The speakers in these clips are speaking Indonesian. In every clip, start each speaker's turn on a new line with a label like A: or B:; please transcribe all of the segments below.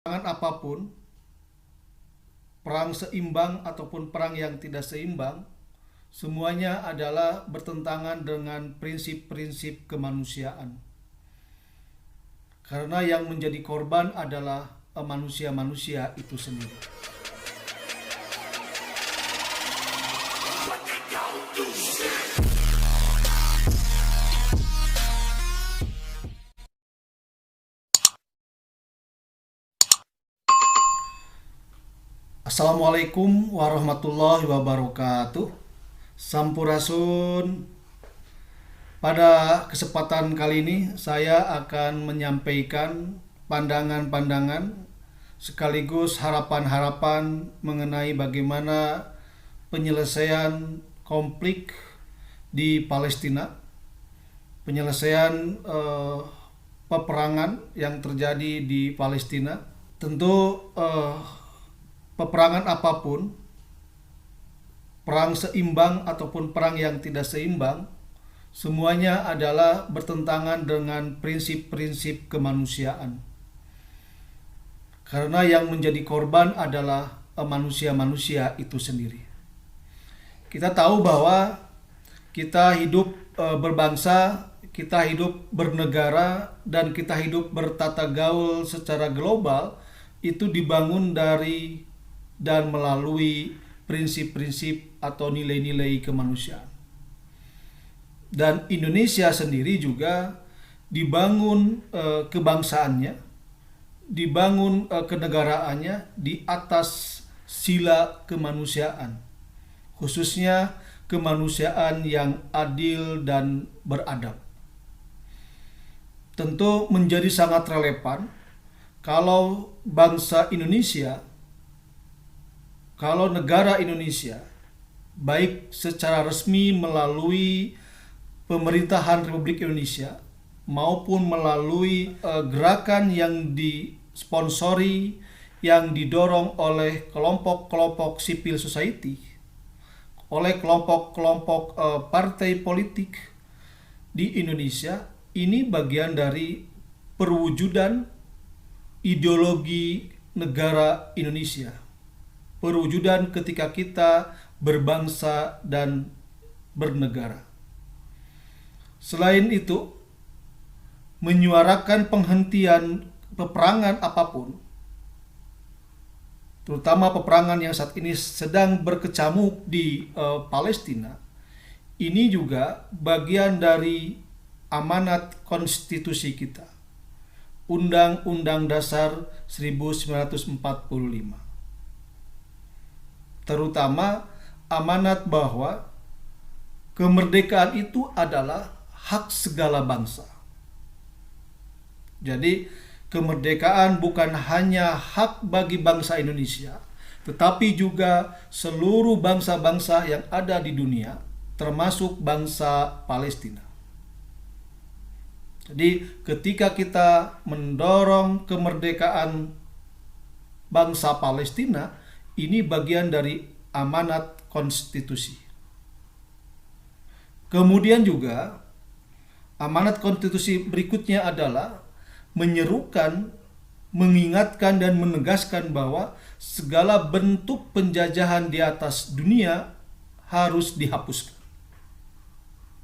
A: Perangan apapun, perang seimbang ataupun perang yang tidak seimbang, semuanya adalah bertentangan dengan prinsip-prinsip kemanusiaan. Karena yang menjadi korban adalah manusia-manusia itu sendiri. Assalamualaikum warahmatullahi wabarakatuh. Sampurasun. Pada kesempatan kali ini saya akan menyampaikan pandangan-pandangan sekaligus harapan-harapan mengenai bagaimana penyelesaian konflik di Palestina, penyelesaian peperangan yang terjadi di Palestina. Tentu peperangan apapun, perang seimbang ataupun perang yang tidak seimbang, semuanya adalah bertentangan dengan prinsip-prinsip kemanusiaan. Karena yang menjadi korban adalah manusia-manusia itu sendiri. Kita tahu bahwa kita hidup berbangsa, kita hidup bernegara, dan kita hidup bertata gaul secara global itu dibangun dari dan melalui prinsip-prinsip atau nilai-nilai kemanusiaan. Dan Indonesia sendiri juga dibangun kebangsaannya, dibangun kenegaraannya di atas sila kemanusiaan, khususnya kemanusiaan yang adil dan beradab. Tentu menjadi sangat relevan kalau bangsa Indonesia, kalau negara Indonesia, baik secara resmi melalui pemerintahan Republik Indonesia maupun melalui gerakan yang disponsori, yang didorong oleh kelompok-kelompok civil society, oleh kelompok-kelompok partai politik di Indonesia, ini bagian dari perwujudan ideologi negara Indonesia. Perwujudan ketika kita berbangsa dan bernegara. Selain itu, menyuarakan penghentian peperangan apapun, terutama peperangan yang saat ini sedang berkecamuk di Palestina, ini juga bagian dari amanat konstitusi kita, Undang-Undang Dasar 1945. Terutama amanat bahwa kemerdekaan itu adalah hak segala bangsa. Jadi kemerdekaan bukan hanya hak bagi bangsa Indonesia, tetapi juga seluruh bangsa-bangsa yang ada di dunia, termasuk bangsa Palestina. Jadi ketika kita mendorong kemerdekaan bangsa Palestina, ini bagian dari amanat konstitusi. Kemudian juga amanat konstitusi berikutnya adalah menyerukan, mengingatkan dan menegaskan bahwa segala bentuk penjajahan di atas dunia harus dihapuskan.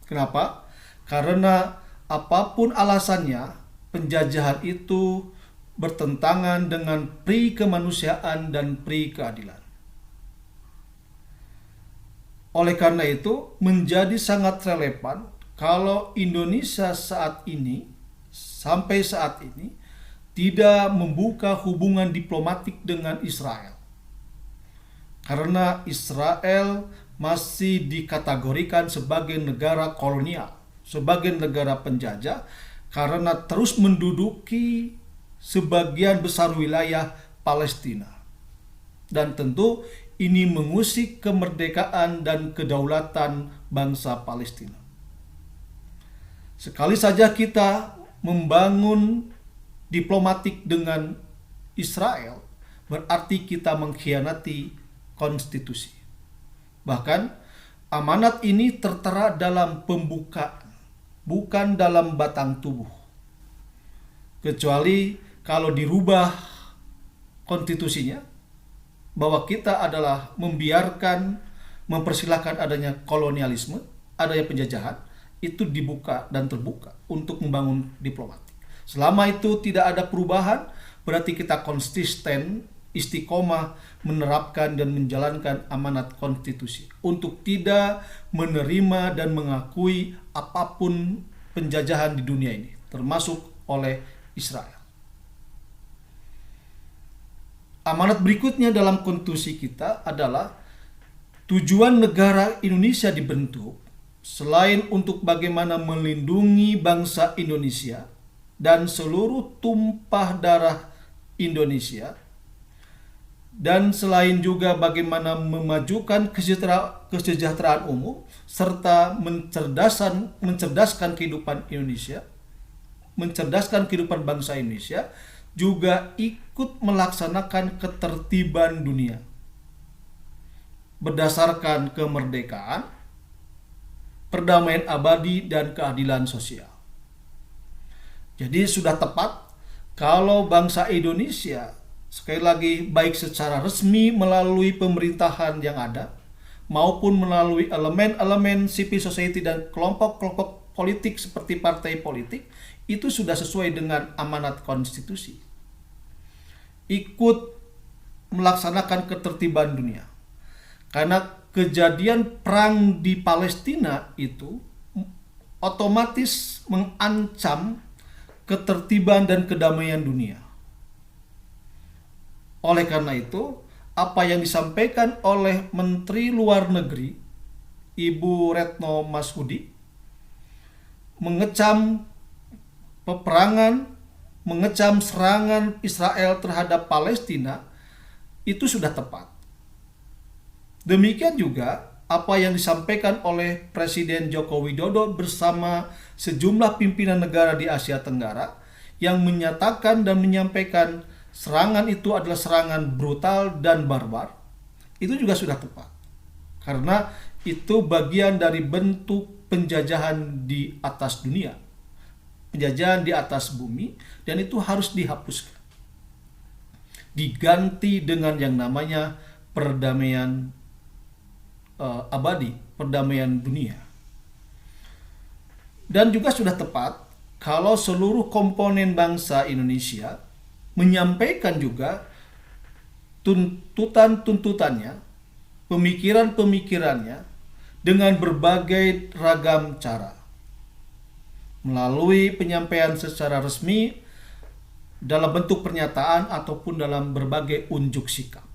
A: Kenapa? Karena apapun alasannya, penjajahan itu bertentangan dengan pri kemanusiaan dan pri keadilan. Oleh karena itu, menjadi sangat relevan kalau Indonesia sampai saat ini tidak membuka hubungan diplomatik dengan Israel. Karena Israel masih dikategorikan sebagai negara kolonial, sebagai negara penjajah, karena terus menduduki sebagian besar wilayah Palestina. Dan tentu ini mengusik kemerdekaan dan kedaulatan bangsa Palestina. Sekali saja kita membangun diplomatik dengan Israel, berarti kita mengkhianati konstitusi. Bahkan amanat ini tertera dalam pembukaan, bukan dalam batang tubuh. Kecuali kalau dirubah konstitusinya bahwa kita adalah mempersilahkan adanya kolonialisme, adanya penjajahan, itu dibuka dan terbuka untuk membangun diplomatik. Selama itu tidak ada perubahan, berarti kita konsisten, istiqomah menerapkan dan menjalankan amanat konstitusi untuk tidak menerima dan mengakui apapun penjajahan di dunia ini, termasuk oleh Israel. Amanat berikutnya dalam konstitusi kita adalah tujuan negara Indonesia dibentuk selain untuk bagaimana melindungi bangsa Indonesia dan seluruh tumpah darah Indonesia, dan selain juga bagaimana memajukan kesejahteraan umum serta mencerdaskan kehidupan Indonesia, mencerdaskan kehidupan bangsa Indonesia, juga ikut melaksanakan ketertiban dunia berdasarkan kemerdekaan, perdamaian abadi, dan keadilan sosial. Jadi sudah tepat kalau bangsa Indonesia, sekali lagi, baik secara resmi melalui pemerintahan yang ada maupun melalui elemen-elemen civil society dan kelompok-kelompok politik seperti partai politik, itu sudah sesuai dengan amanat konstitusi, ikut melaksanakan ketertiban dunia. Karena kejadian perang di Palestina itu otomatis mengancam ketertiban dan kedamaian dunia. Oleh karena itu, apa yang disampaikan oleh Menteri Luar Negeri Ibu Retno Marsudi mengecam peperangan, mengecam serangan Israel terhadap Palestina, itu sudah tepat. Demikian juga apa yang disampaikan oleh Presiden Joko Widodo bersama sejumlah pimpinan negara di Asia Tenggara yang menyatakan dan menyampaikan serangan itu adalah serangan brutal dan barbar, itu juga sudah tepat. Karena itu bagian dari bentuk penjajahan di atas dunia, penjajahan di atas bumi, dan itu harus dihapuskan. Diganti dengan yang namanya perdamaian abadi, perdamaian dunia. Dan juga sudah tepat kalau seluruh komponen bangsa Indonesia menyampaikan juga tuntutannya, pemikirannya dengan berbagai ragam cara. Melalui penyampaian secara resmi, dalam bentuk pernyataan ataupun dalam berbagai unjuk sikap.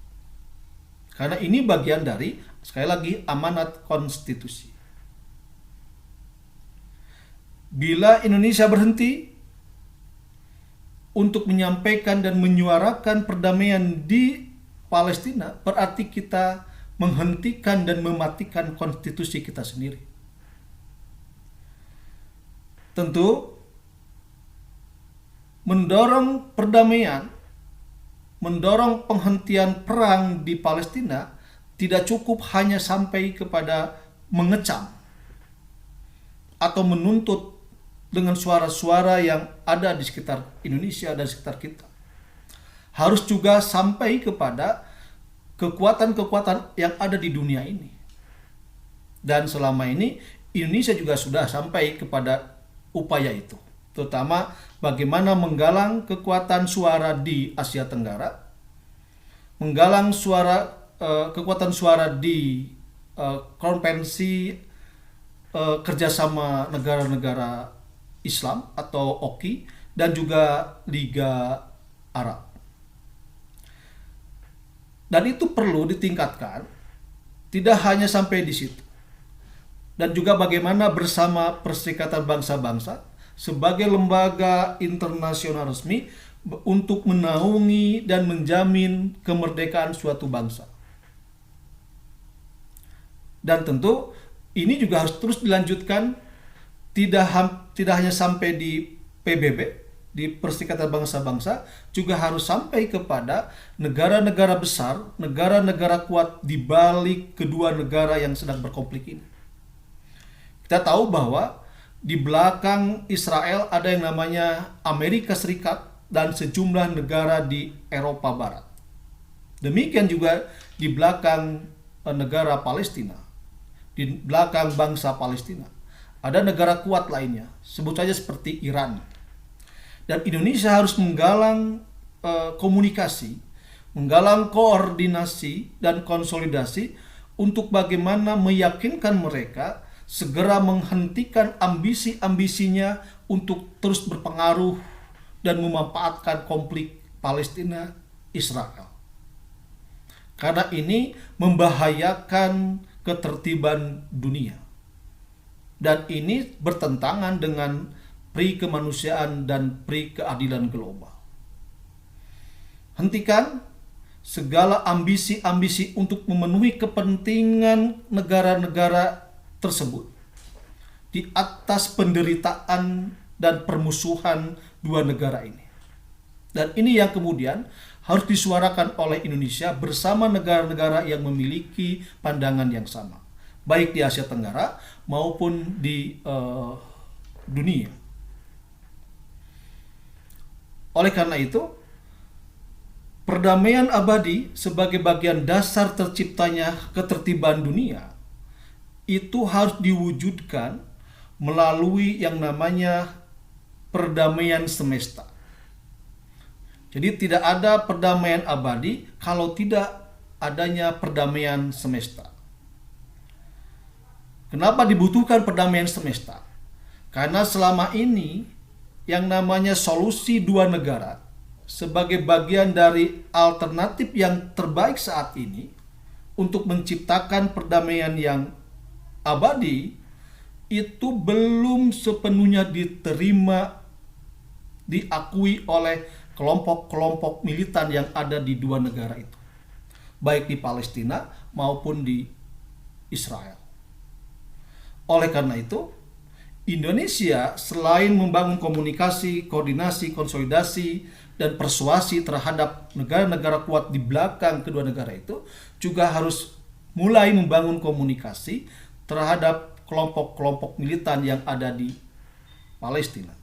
A: Karena ini bagian dari, sekali lagi, amanat konstitusi. Bila Indonesia berhenti untuk menyampaikan dan menyuarakan perdamaian di Palestina, berarti kita menghentikan dan mematikan konstitusi kita sendiri. Tentu mendorong perdamaian, mendorong penghentian perang di Palestina tidak cukup hanya sampai kepada mengecam atau menuntut dengan suara-suara yang ada di sekitar Indonesia dan sekitar kita. Harus juga sampai kepada kekuatan-kekuatan yang ada di dunia ini. Dan selama ini Indonesia juga sudah sampai kepada upaya itu, terutama bagaimana menggalang kekuatan suara di Asia Tenggara, menggalang kekuatan suara di konvensi kerjasama negara-negara Islam atau OKI, dan juga Liga Arab. Dan itu perlu ditingkatkan, tidak hanya sampai di situ. Dan juga bagaimana bersama Perserikatan Bangsa-Bangsa sebagai lembaga internasional resmi untuk menaungi dan menjamin kemerdekaan suatu bangsa. Dan tentu ini juga harus terus dilanjutkan, tidak hanya sampai di PBB, di Perserikatan Bangsa-Bangsa, juga harus sampai kepada negara-negara besar, negara-negara kuat di balik kedua negara yang sedang berkonflik ini. Kita tahu bahwa di belakang Israel ada yang namanya Amerika Serikat dan sejumlah negara di Eropa Barat. Demikian juga di belakang negara Palestina, di belakang bangsa Palestina, ada negara kuat lainnya, sebut saja seperti Iran. Dan Indonesia harus menggalang komunikasi, menggalang koordinasi dan konsolidasi untuk bagaimana meyakinkan mereka segera menghentikan ambisi-ambisinya untuk terus berpengaruh dan memanfaatkan konflik Palestina-Israel. Karena ini membahayakan ketertiban dunia. Dan ini bertentangan dengan pri kemanusiaan dan pri keadilan global. Hentikan segala ambisi-ambisi untuk memenuhi kepentingan negara-negara tersebut di atas penderitaan dan permusuhan dua negara ini. Dan ini yang kemudian harus disuarakan oleh Indonesia bersama negara-negara yang memiliki pandangan yang sama, baik di Asia Tenggara maupun di dunia. Oleh karena itu, perdamaian abadi sebagai bagian dasar terciptanya ketertiban dunia itu harus diwujudkan melalui yang namanya perdamaian semesta. Jadi tidak ada perdamaian abadi kalau tidak adanya perdamaian semesta. Kenapa dibutuhkan perdamaian semesta? Karena selama ini yang namanya solusi dua negara sebagai bagian dari alternatif yang terbaik saat ini untuk menciptakan perdamaian yang abadi itu belum sepenuhnya diterima, diakui oleh kelompok-kelompok militan yang ada di dua negara itu, baik di Palestina maupun di Israel. Oleh karena itu, Indonesia selain membangun komunikasi, koordinasi, konsolidasi, dan persuasi terhadap negara-negara kuat di belakang kedua negara itu, juga harus mulai membangun komunikasi terhadap kelompok-kelompok militan yang ada di Palestina,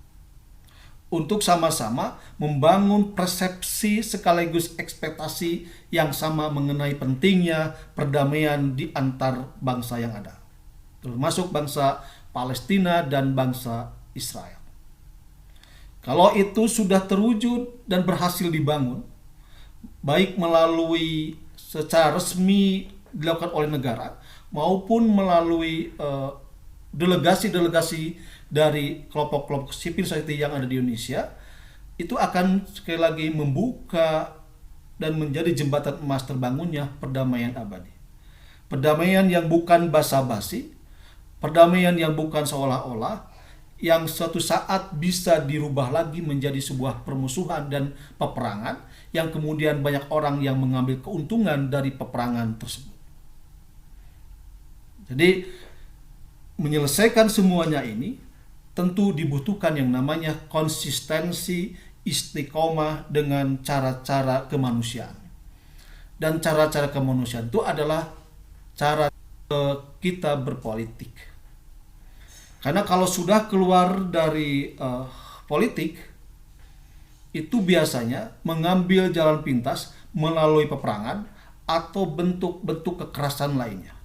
A: untuk sama-sama membangun persepsi sekaligus ekspektasi yang sama mengenai pentingnya perdamaian di antar bangsa yang ada, termasuk bangsa Palestina dan bangsa Israel. Kalau itu sudah terwujud dan berhasil dibangun, baik melalui secara resmi dilakukan oleh negara maupun melalui delegasi-delegasi dari kelompok-kelompok civil society yang ada di Indonesia, itu akan sekali lagi membuka dan menjadi jembatan emas terbangunnya perdamaian abadi. Perdamaian yang bukan basa-basi, perdamaian yang bukan seolah-olah, yang suatu saat bisa dirubah lagi menjadi sebuah permusuhan dan peperangan yang kemudian banyak orang yang mengambil keuntungan dari peperangan tersebut. Jadi menyelesaikan semuanya ini tentu dibutuhkan yang namanya konsistensi istiqomah dengan cara-cara kemanusiaan. Dan cara-cara kemanusiaan itu adalah cara kita berpolitik. Karena kalau sudah keluar dari politik, itu biasanya mengambil jalan pintas melalui peperangan atau bentuk-bentuk kekerasan lainnya.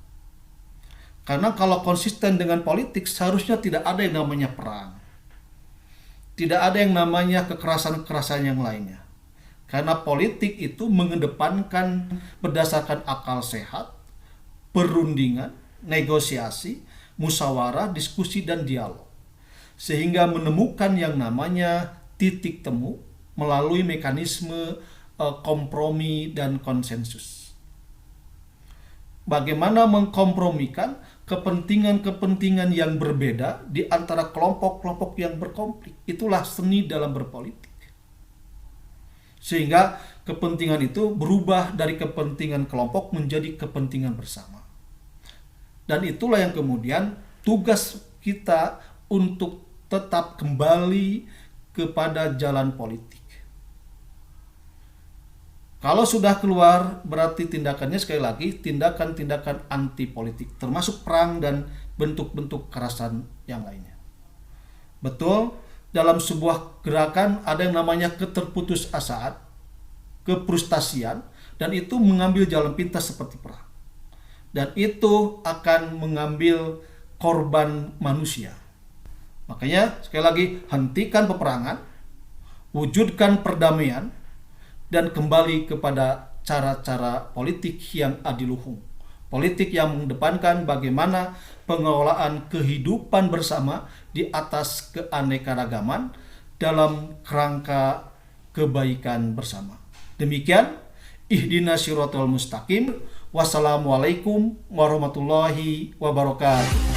A: Karena kalau konsisten dengan politik, seharusnya tidak ada yang namanya perang. Tidak ada yang namanya kekerasan-kekerasan yang lainnya. Karena politik itu mengedepankan berdasarkan akal sehat, perundingan, negosiasi, musyawarah, diskusi, dan dialog. Sehingga menemukan yang namanya titik temu melalui mekanisme kompromi dan konsensus. Bagaimana mengkompromikan kepentingan-kepentingan yang berbeda di antara kelompok-kelompok yang berkonflik. Itulah seni dalam berpolitik. Sehingga kepentingan itu berubah dari kepentingan kelompok menjadi kepentingan bersama. Dan itulah yang kemudian tugas kita untuk tetap kembali kepada jalan politik. Kalau sudah keluar, berarti tindakannya sekali lagi tindakan-tindakan anti politik, termasuk perang dan bentuk-bentuk kekerasan yang lainnya. Betul, dalam sebuah gerakan ada yang namanya keterputusasaan, kefrustasian, dan itu mengambil jalan pintas seperti perang. Dan itu akan mengambil korban manusia. Makanya sekali lagi, hentikan peperangan, wujudkan perdamaian, dan kembali kepada cara-cara politik yang adiluhung. Politik yang mengedepankan bagaimana pengelolaan kehidupan bersama di atas keanekaragaman dalam kerangka kebaikan bersama. Demikian, ihdinas siratal mustaqim. Wassalamualaikum warahmatullahi wabarakatuh.